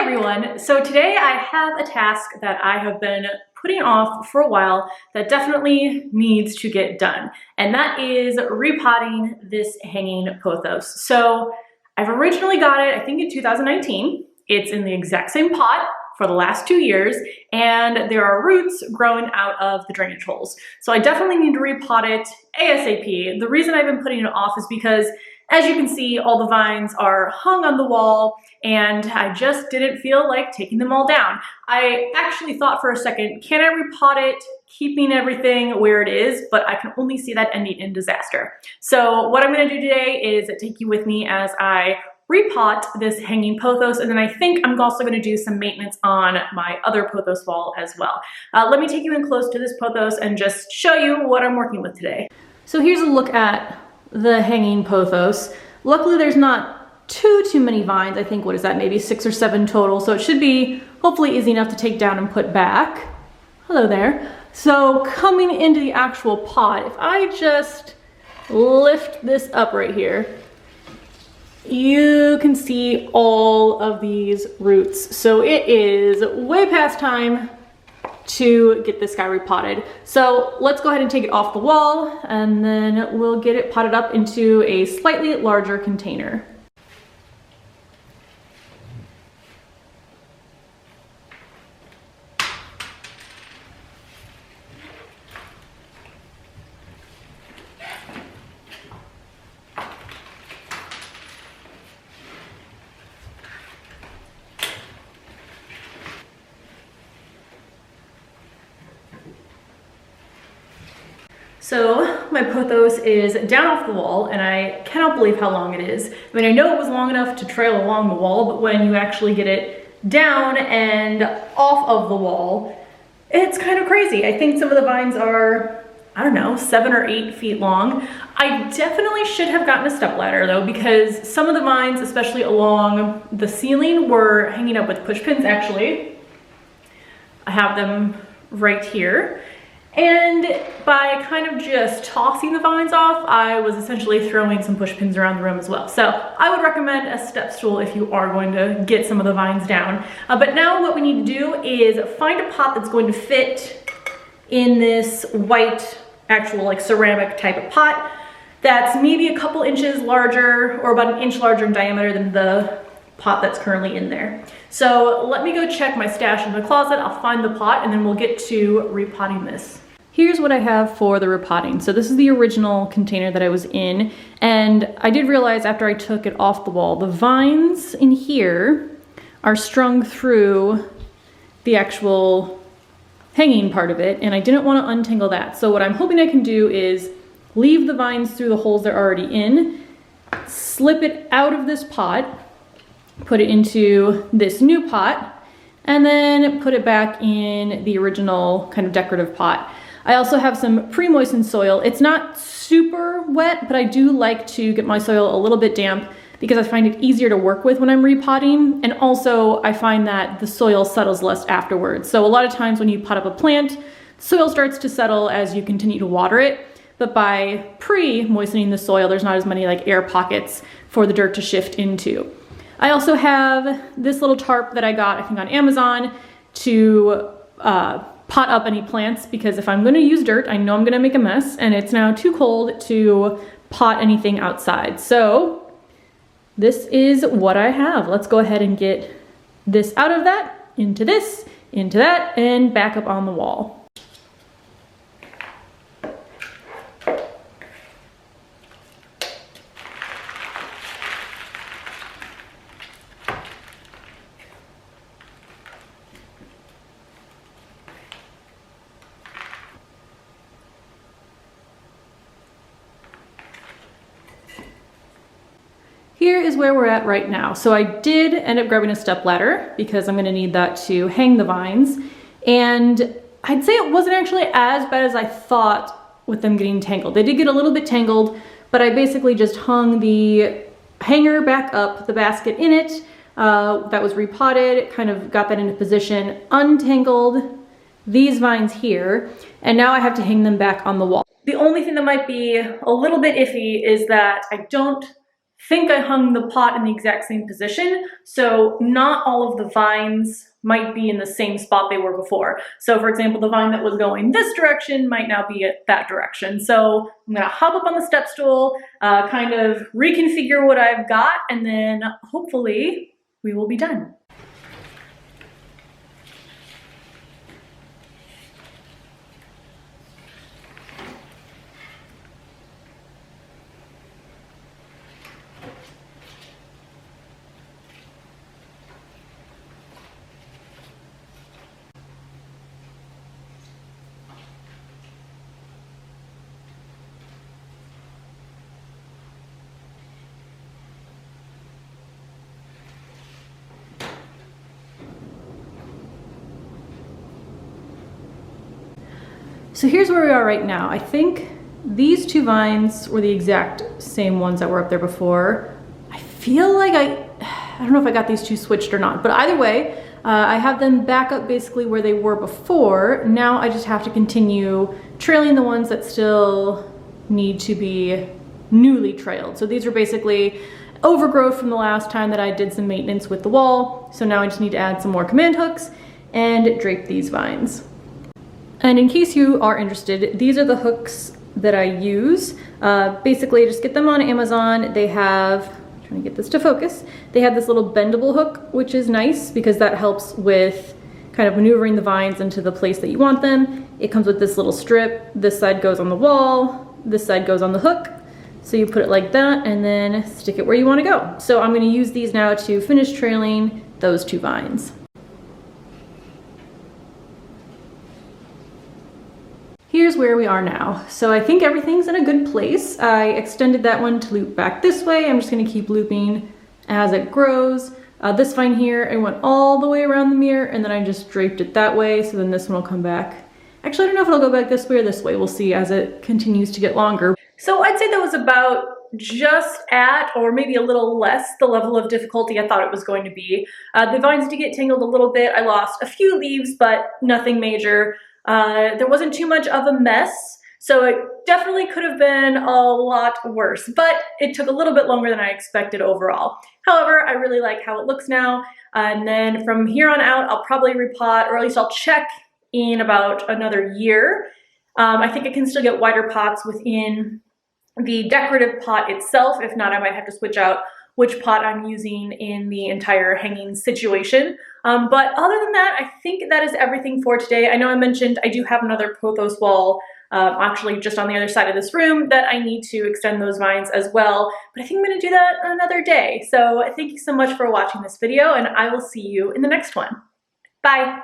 everyone, so today I have a task that I have been putting off for a while that definitely needs to get done, and that is repotting this hanging pothos. So I've originally got it, I think in 2019. It's in the exact same pot for the last 2 years, and there are roots growing out of the drainage holes. So I definitely need to repot it ASAP. The reason I've been putting it off is because, as you can see, all the vines are hung on the wall and I just didn't feel like taking them all down. I actually thought for a second, can I repot it, keeping everything where it is? But I can only see that ending in disaster. So what I'm gonna do today is take you with me as I repot this hanging pothos, and then I think I'm also gonna do some maintenance on my other pothos wall as well. Let me take you in close to this pothos and just show you what I'm working with today. So here's a look at the hanging pothos. Luckily there's not too many vines. I think, what is that, maybe 6 or 7 total, so it should be hopefully easy enough to take down and put back. Hello there. So coming into the actual pot, if I just lift this up right here, you can see all of these roots. So it is way past time to get this guy repotted. So let's go ahead and take it off the wall, and then we'll get it potted up into a slightly larger container. So my pothos is down off the wall, and I cannot believe how long it is. I mean, I know it was long enough to trail along the wall, but when you actually get it down and off of the wall, it's kind of crazy. I think some of the vines are, I don't know, 7 or 8 feet long. I definitely should have gotten a stepladder though, because some of the vines, especially along the ceiling, were hanging up with push pins. Actually, I have them right here. And by kind of just tossing the vines off, I was essentially throwing some push pins around the room as well. So I would recommend a step stool if you are going to get some of the vines down. But now what we need to do is find a pot that's going to fit in this white, actual like ceramic type of pot that's maybe a couple inches larger, or about 1 inch larger in diameter than the pot that's currently in there. So let me go check my stash in the closet. I'll find the pot and then we'll get to repotting this. Here's what I have for the repotting. So this is the original container that I was in, and I did realize after I took it off the wall, the vines in here are strung through the actual hanging part of it, and I didn't want to untangle that. So what I'm hoping I can do is leave the vines through the holes they're already in, slip it out of this pot, put it into this new pot, and then put it back in the original kind of decorative pot. I also have some pre-moistened soil. It's not super wet, but I do like to get my soil a little bit damp because I find it easier to work with when I'm repotting, and also I find that the soil settles less afterwards. So a lot of times when you pot up a plant, the soil starts to settle as you continue to water it, but by pre-moistening the soil, there's not as many like air pockets for the dirt to shift into. I also have this little tarp that I got, I think, on Amazon to pot up any plants, because if I'm going to use dirt, I know I'm going to make a mess, and it's now too cold to pot anything outside. So this is what I have. Let's go ahead and get this out of that, into this, into that, and back up on the wall. Here is where we're at right now. So I did end up grabbing a stepladder because I'm gonna need that to hang the vines. And I'd say it wasn't actually as bad as I thought with them getting tangled. They did get a little bit tangled, but I basically just hung the hanger back up, the basket in it, that was repotted, kind of got that into position, untangled these vines here, and now I have to hang them back on the wall. The only thing that might be a little bit iffy is that I don't think I hung the pot in the exact same position, so not all of the vines might be in the same spot they were before. So for example, the vine that was going this direction might now be at that direction. So I'm gonna hop up on the step stool, kind of reconfigure what I've got, and then hopefully we will be done. So here's where we are right now. I think these two vines were the exact same ones that were up there before. I feel like I don't know if I got these two switched or not, but either way, I have them back up basically where they were before. Now I just have to continue trailing the ones that still need to be newly trailed. So these are basically overgrowth from the last time that I did some maintenance with the wall. So now I just need to add some more command hooks and drape these vines. And in case you are interested, these are the hooks that I use. Basically, just get them on Amazon. They have, I'm trying to get this to focus, they have this little bendable hook, which is nice because that helps with kind of maneuvering the vines into the place that you want them. It comes with this little strip. This side goes on the wall, this side goes on the hook. So you put it like that and then stick it where you want to go. So I'm going to use these now to finish trailing those two vines. Here's where we are now. So I think everything's in a good place. I extended that one to loop back this way. I'm just gonna keep looping as it grows. This vine here, I went all the way around the mirror and then I just draped it that way. So then this one will come back. Actually, I don't know if it'll go back this way or this way. We'll see as it continues to get longer. So I'd say that was about just at, or maybe a little less, the level of difficulty I thought it was going to be. The vines did get tangled a little bit. I lost a few leaves, but nothing major. There wasn't too much of a mess, so it definitely could have been a lot worse, but it took a little bit longer than I expected overall. However, I really like how it looks now, and then from here on out, I'll probably repot, or at least I'll check in about another year. I think I can still get wider pots within the decorative pot itself. If not, I might have to switch out which pot I'm using in the entire hanging situation. But other than that, I think that is everything for today. I know I mentioned I do have another Pothos wall actually just on the other side of this room that I need to extend those vines as well, but I think I'm gonna do that another day. So thank you so much for watching this video and I will see you in the next one. Bye.